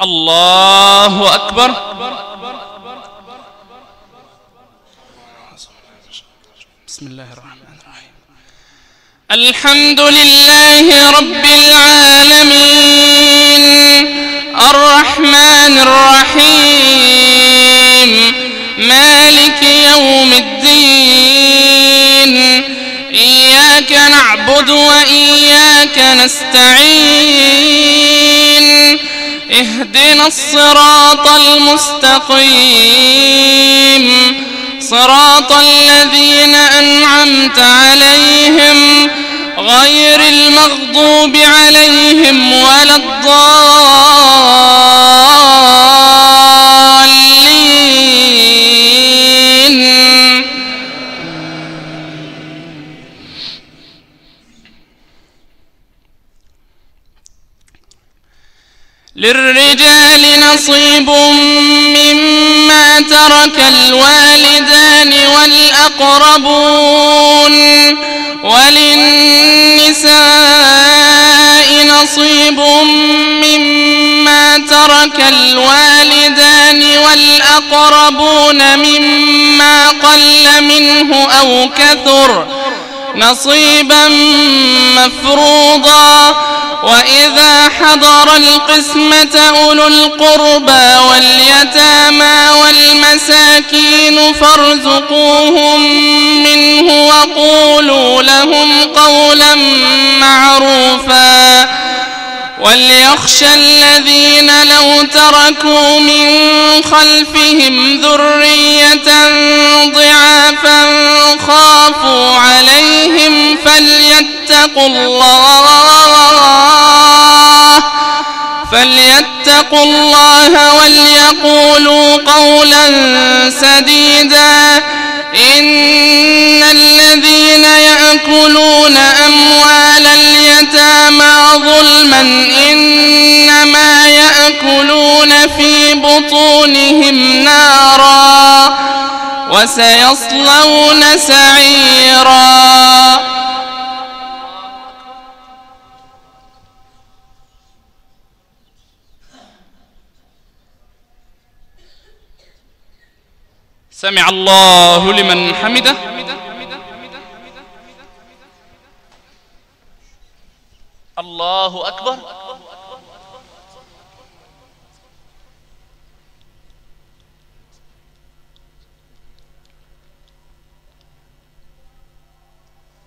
الله أكبر. بسم الله الرحمن الرحيم. الحمد لله رب العالمين الرحمن الرحيم مالك يوم الدين إياك نعبد وإياك نستعين اهدنا الصراط المستقيم صراط الذين أنعمت عليهم غير المغضوب عليهم ولا الضالين. للرجال نصيب مما ترك الوالدان والأقربون وللنساء نصيب مما ترك الوالدان والأقربون مما قل منه أو كثر نصيبا مفروضا. وإذا حضر القسمة أولو القربى واليتامى والمساكين فارزقوهم منه وقولوا لهم قولا معروفا. وليخشى الذين لو تركوا من خلفهم ذرية ضعافا خافوا عليهم فليتقوا الله وليقولوا قولا سديدا. إن الذين يأكلون أموال اليتامى ظلما إنما يأكلون في بطونهم نارا وسيصلون سعيرا. سمع الله لمن حمده. الله أكبر.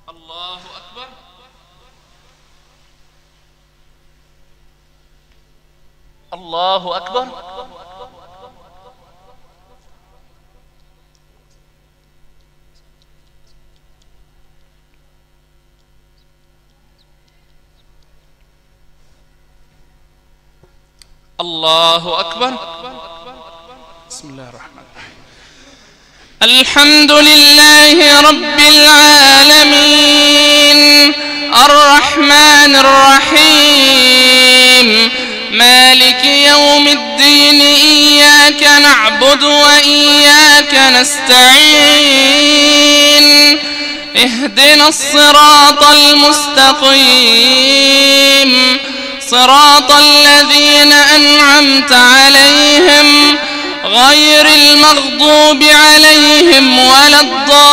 الله أكبر. الله أكبر. الله أكبر. بسم الله الرحمن الرحيم. الحمد لله رب العالمين الرحمن الرحيم مالك يوم الدين إياك نعبد وإياك نستعين اهدنا الصراط المستقيم صراط الذين أنعمت عليهم غير المغضوب عليهم ولا الضالين.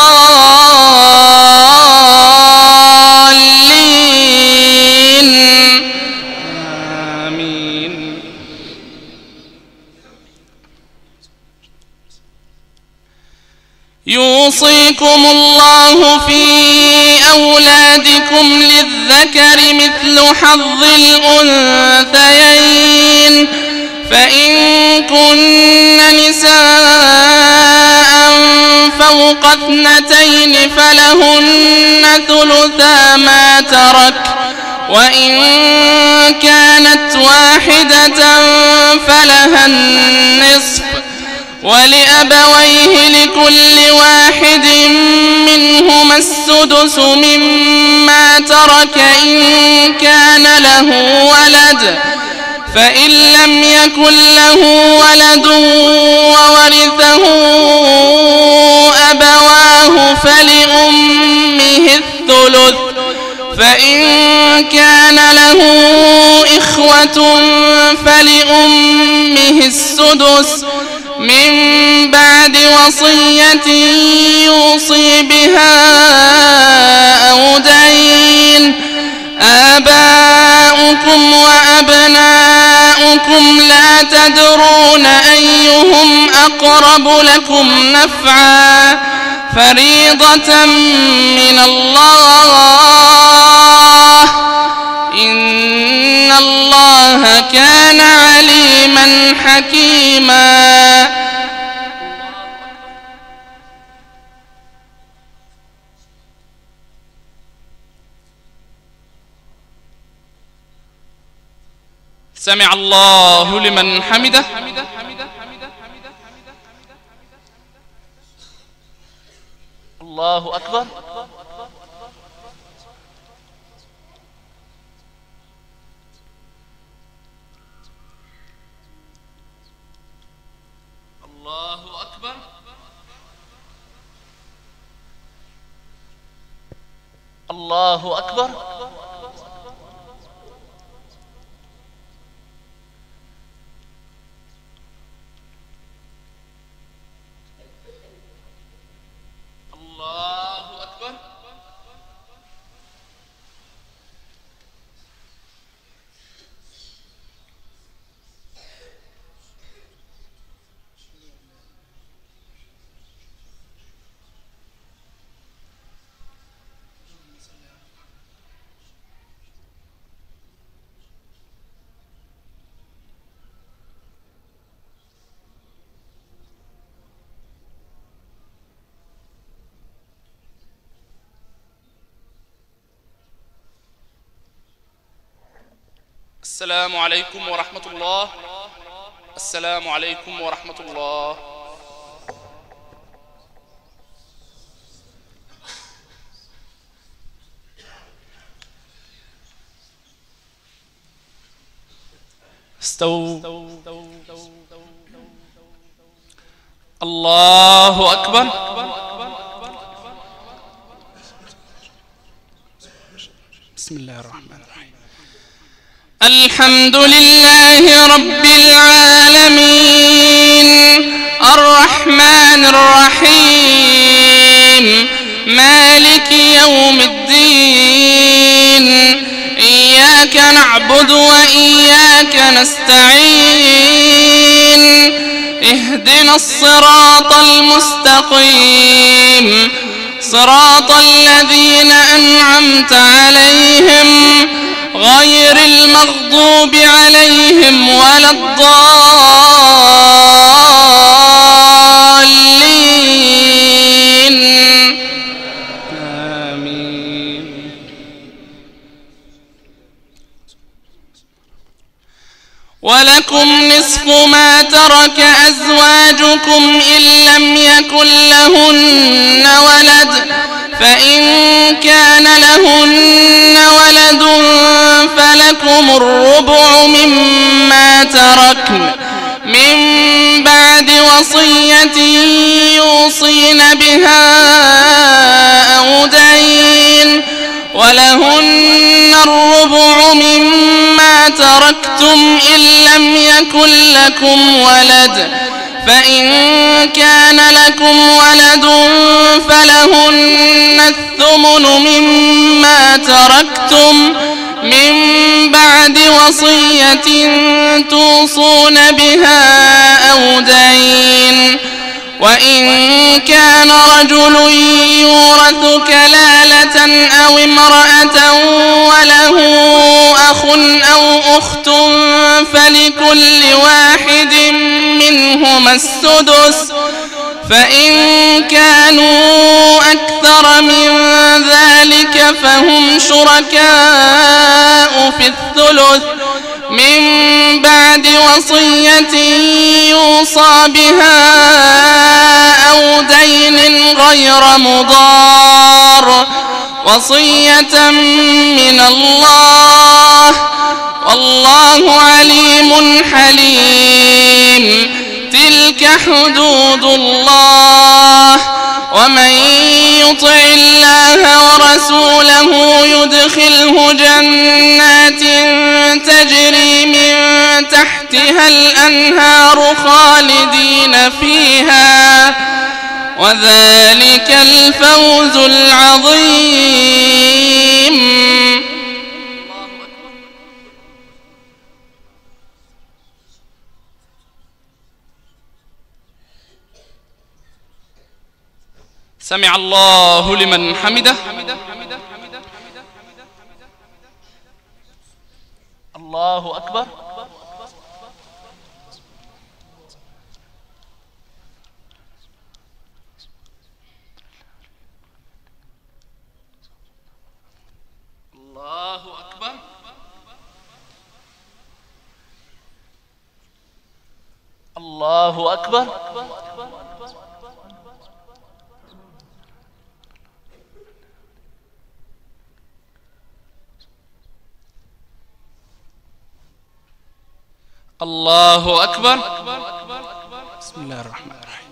آمين. يوصيكم الله في أولادكم للذكر مثل حظ الأنثيين فإن كن نساء فوق 2 فلهن ثلثا ما ترك وإن كانت واحدة فلها النصف ولأبويه لكل واحد منهما السدس مما ترك إن كان له ولد فإن لم يكن له ولد وورثه أبواه فلأمه الثلث فإن كان له إخوة فلأمه السدس من بعد وصية يوصي بها أو دين. آباؤكم وأبناؤكم لا تدرون أيهم أقرب لكم نفعا فريضة من الله إن الله كان عليما حكيما. سمع الله لمن حمده. الله أكبر. الله أكبر. الله أكبر. السلام عليكم ورحمة الله. السلام عليكم ورحمة الله. استووا. الله أكبر. بسم الله الرحمن الرحيم. الحمد لله رب العالمين الرحمن الرحيم مالك يوم الدين إياك نعبد وإياك نستعين اهدنا الصراط المستقيم صراط الذين أنعمت عليهم غير المغضوب عليهم ولا الضالين آمين. ولكم نصف ما ترك أزواجكم إن لم يكن لهن ولد فإن كان لهن ولد فلكم الربع مما تركن من بعد وصية يوصين بها أو دين ولهن الربع مما تركتم إن لم يكن لكم ولد فإن كان لكم ولد فلهن الثمن مما تركتم من بعد وصية توصون بها أو دين وإن كان رجل يورث كلالة أو امرأة وله أخ أو أخت فلكل واحد منهما السدس فإن كانوا أكثر من ذلك فهم شركاء في الثلث من بعد وصية يوصى بها أو دين غير مضار وصية من الله والله عليم حليم. تلك حدود الله ومن يطع الله ورسوله يدخله جنات تجري من تحتها الأنهار خالدين فيها، وذلك الفوز العظيم. سمع الله لمن حمده. الله أكبر. الله أكبر. الله أكبر. الله أكبر. بسم الله الرحمن الرحيم.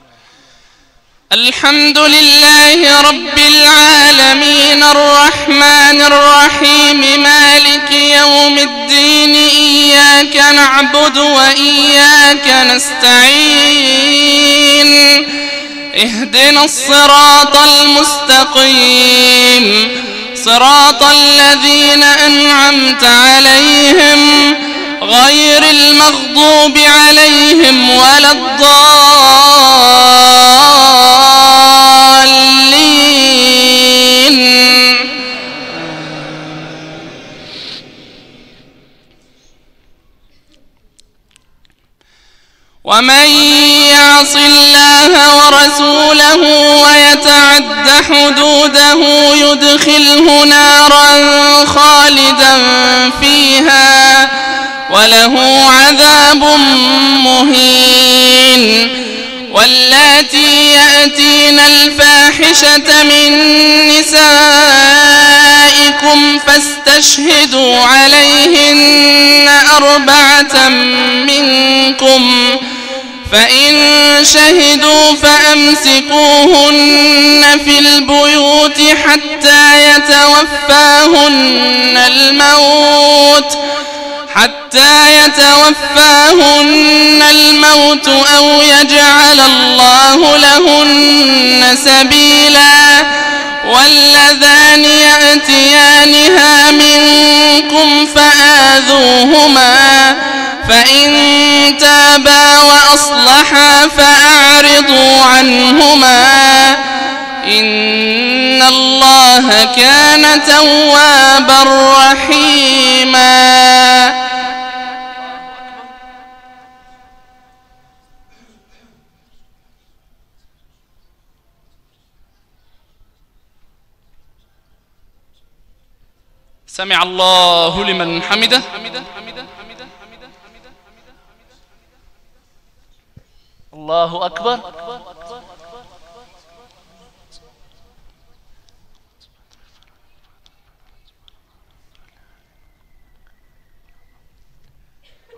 الحمد لله رب العالمين الرحمن الرحيم مالك يوم الدين، إياك نعبد وإياك نستعين، اهدنا الصراط المستقيم، صراط الذين أنعمت عليهم غير المغضوب عليهم ولا الضالين. ومن يعص الله ورسوله ويتعد حدوده يدخله نارا خالدا فيها وله عذاب مهين. واللاتي يأتين الفاحشة من نسائكم فاستشهدوا عليهن 4 منكم، فإن شهدوا فأمسكوهن في البيوت حتى يتوفاهن الموت أو يجعل الله لهن سبيلا. واللذان يأتيانها منكم فآذوهما، فإن تابا وأصلحا فأعرضوا عنهما، إن الله كان توابا رحيما. سمع الله لمن حمده. الله أكبر.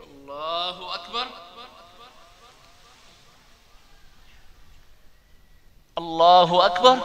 الله أكبر. الله أكبر.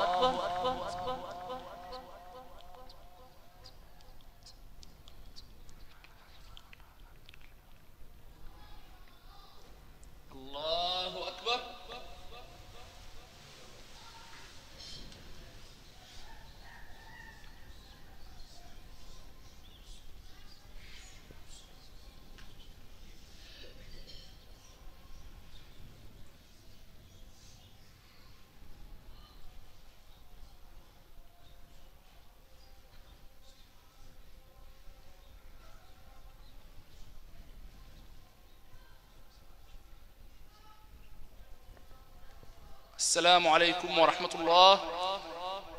السلام عليكم ورحمة الله.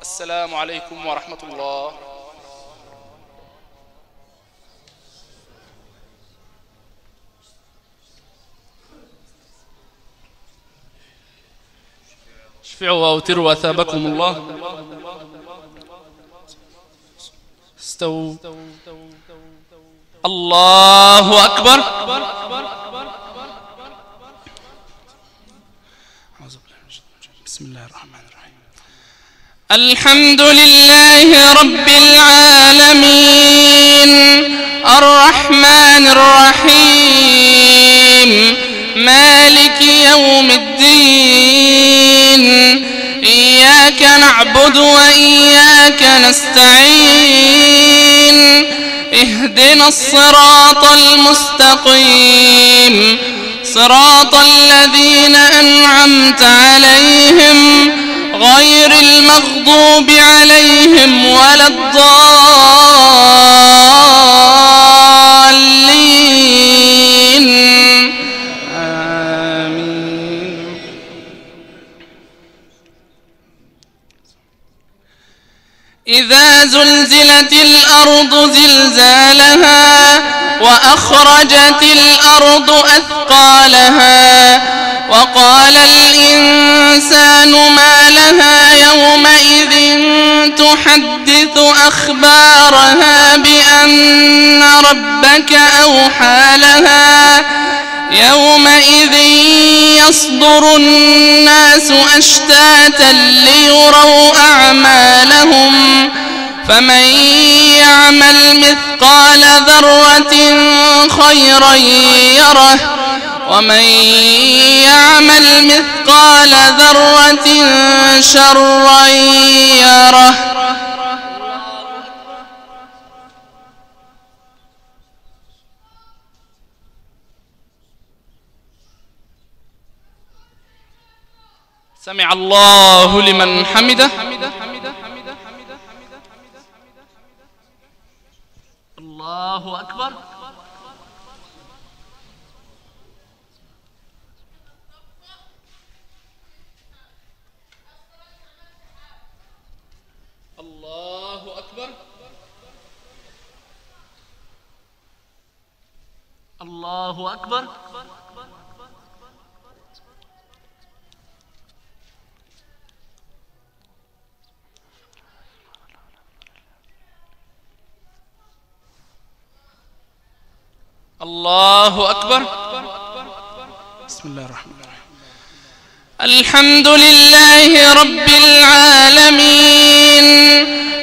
السلام عليكم ورحمة الله. اشفعوا واوتروا أثابكم الله. استووا. الله أكبر. بسم الله الرحمن الرحيم. الحمد لله رب العالمين الرحمن الرحيم مالك يوم الدين إياك نعبد وإياك نستعين اهدنا الصراط المستقيم صراط الذين أنعمت عليهم غير المغضوب عليهم ولا الضالين آمين. إذا زلزلت الأرض زلزالها وأخرجت الأرض أثقالها وقال الإنسان ما لها يومئذ تحدث أخبارها بأن ربك أوحى لها يومئذ يصدر الناس أشتاتا ليروا أعمالهم فمن يعمل مثقال ذرة خيرا يره ومن يعمل مثقال ذرة شرا يره. سمع الله لمن حمده. الله أكبر. الله أكبر. الله أكبر. الله أكبر. بسم الله الرحمن الرحيم. الحمد لله رب العالمين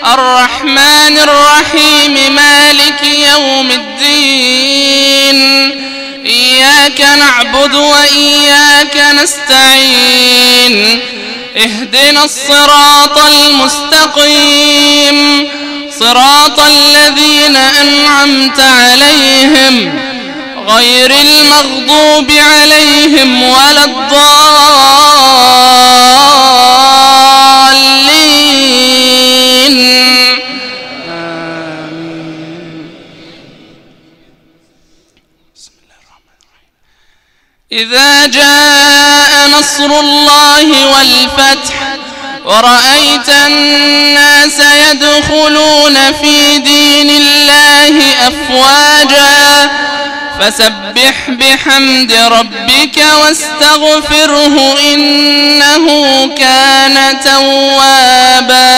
الرحمن الرحيم مالك يوم الدين إياك نعبد وإياك نستعين اهدنا الصراط المستقيم صراط الذين أنعمت عليهم غير المغضوب عليهم ولا الضالين آمين. بسم الله الرحمن الرحيم. إذا جاء نصر الله والفتح ورأيت الناس يدخلون في دين الله أفواجا فسبح بحمد ربك واستغفره إنه كان توابا.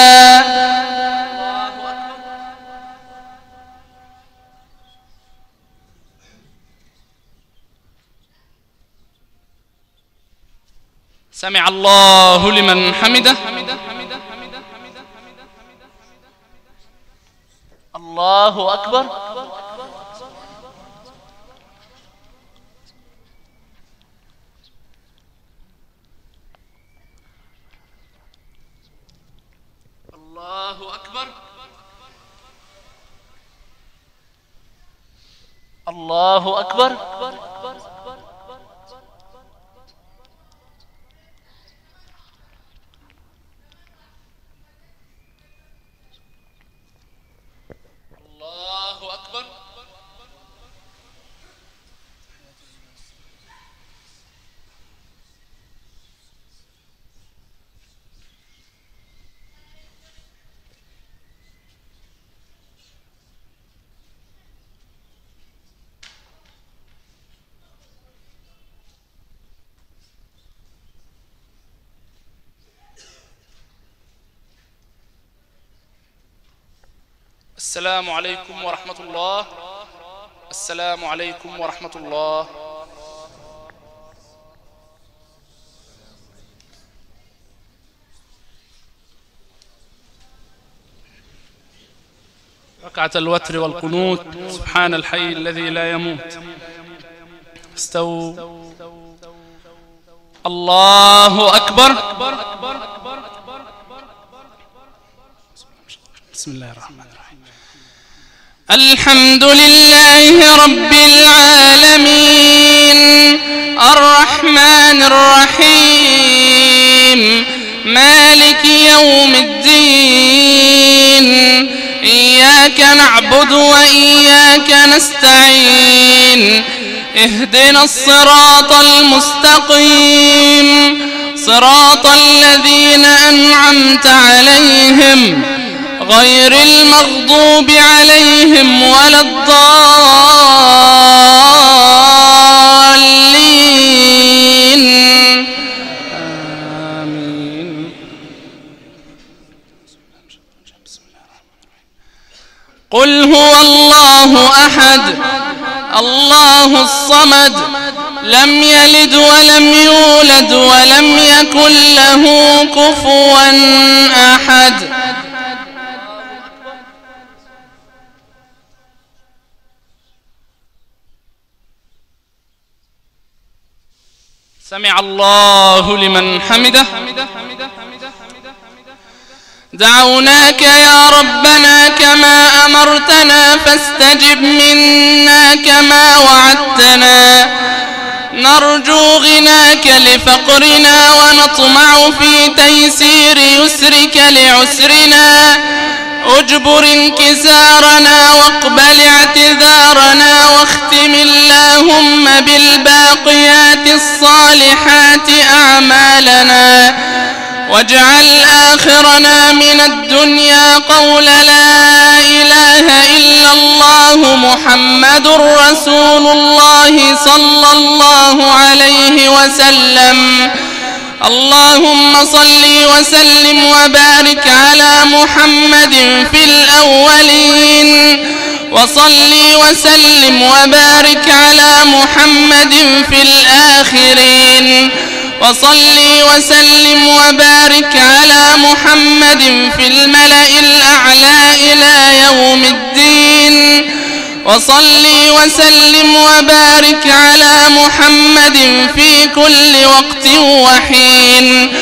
سمع الله لمن حمده. الله أكبر. الله أكبر. الله أكبر. الله أكبر. السلام عليكم ورحمة الله. السلام عليكم ورحمة الله. ركعة الوتر والقنوت. سبحان الحي الذي لا يموت. استووا. الله أكبر. بسم الله الرحمن الرحيم. الحمد لله رب العالمين الرحمن الرحيم مالك يوم الدين إياك نعبد وإياك نستعين اهدنا الصراط المستقيم صراط الذين أنعمت عليهم غير المغضوب عليهم ولا الضالين آمين. قل هو الله أحد الله الصمد لم يلد ولم يولد ولم يكن له كفوا أحد. سمع الله لمن حمده. دعوناك يا ربنا كما أمرتنا فاستجب منا كما وعدتنا نرجو غناك لفقرنا ونطمع في تيسير يسرك لعسرنا اجبر انكسارنا واقبل اعتذارنا واختم اللهم بالباقيات الصالحات أعمالنا واجعل آخرنا من الدنيا قول لا إله إلا الله محمد رسول الله صلى الله عليه وسلم. اللهم صل وسلم وبارك على محمد في الأولين وصل وسلم وبارك على محمد في الآخرين وصل وسلم وبارك على محمد في الملأ الأعلى إلى يوم الدين وصل وسلم وبارك على محمد في كل وقت وحين.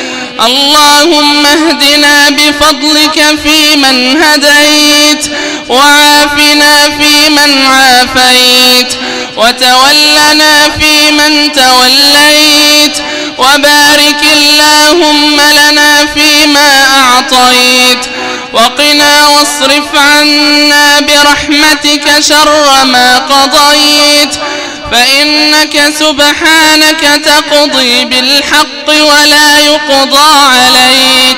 اللهم اهدنا بفضلك فيمن هديت وعافنا فيمن عافيت وتولنا فيمن توليت وبارك اللهم لنا فيما أعطيت وقنا واصرف عنا برحمتك شر ما قضيت فإنك سبحانك تقضي بالحق ولا يقضى عليك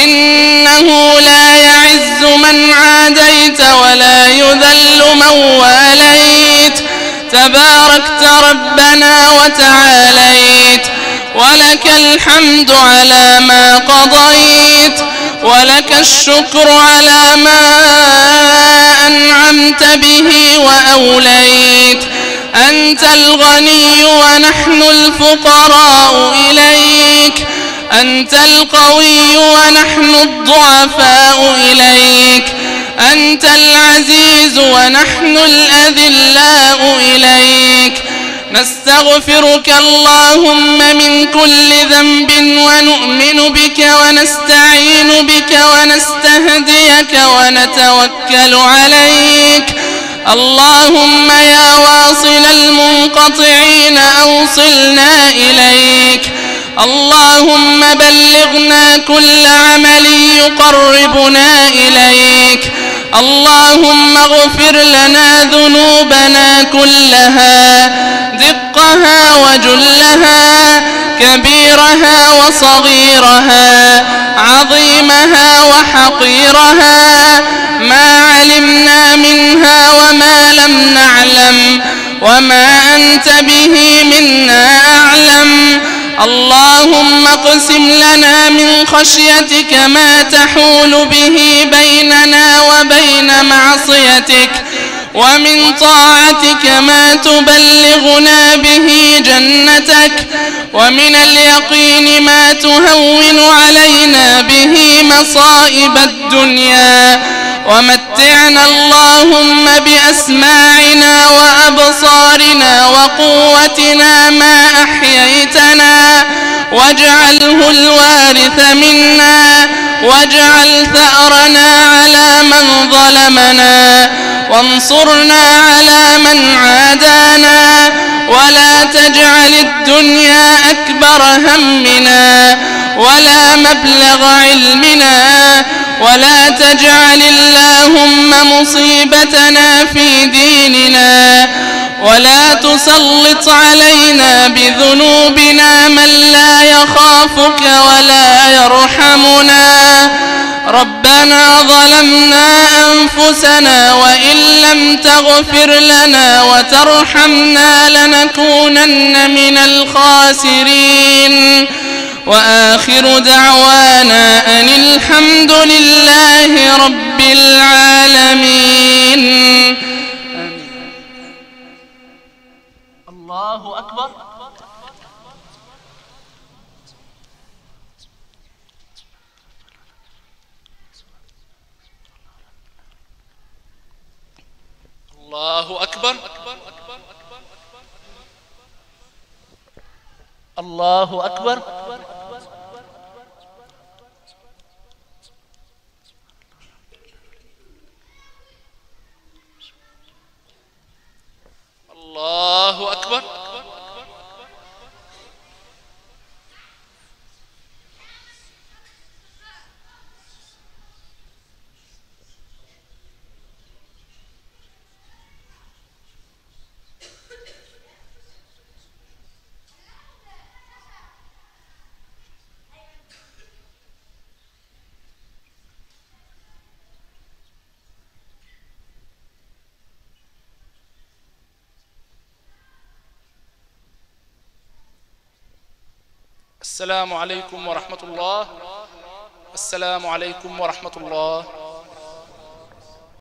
إنه لا يعز من عاديت ولا يذل من واليت تباركت ربنا وتعاليت ولك الحمد على ما قضيت ولك الشكر على ما أنعمت به وأوليت. أنت الغني ونحن الفقراء إليك أنت القوي ونحن الضعفاء إليك أنت العزيز ونحن الأذلاء إليك. نستغفرك اللهم من كل ذنب ونؤمن بك ونستعين بك ونستهديك ونتوكل عليك. اللهم يا واصل المنقطعين أوصلنا إليك. اللهم بلغنا كل عمل يقربنا إليك. اللهم اغفر لنا ذنوبنا كلها دقها وجلها كبيرها وصغيرها عظيمها وحقيرها ما علمنا منها وما لم نعلم وما أنت به منا أعلم. اللهم اقسم لنا من خشيتك ما تحول به بيننا وبين معصيتك ومن طاعتك ما تبلغنا به جنتك ومن اليقين ما تهون علينا به مصائب الدنيا ومتعنا اللهم بأسماعنا وأبصارنا وقوتنا ما أحييتنا واجعله الوارث منا واجعل ثأرنا على من ظلمنا وانصرنا على من عادانا ولا تجعل الدنيا أكبر همنا ولا مبلغ علمنا ولا تجعل اللهم مصيبتنا في ديننا ولا تسلط علينا بذنوبنا من لا يخافك ولا يرحمنا. ربنا ظلمنا أنفسنا وإن لم تغفر لنا وترحمنا لنكونن من الخاسرين. وآخر دعوانا أن الحمد لله رب العالمين. الله أكبر. الله أكبر. الله أكبر. الله أكبر. السلام عليكم ورحمة الله. السلام عليكم ورحمة الله.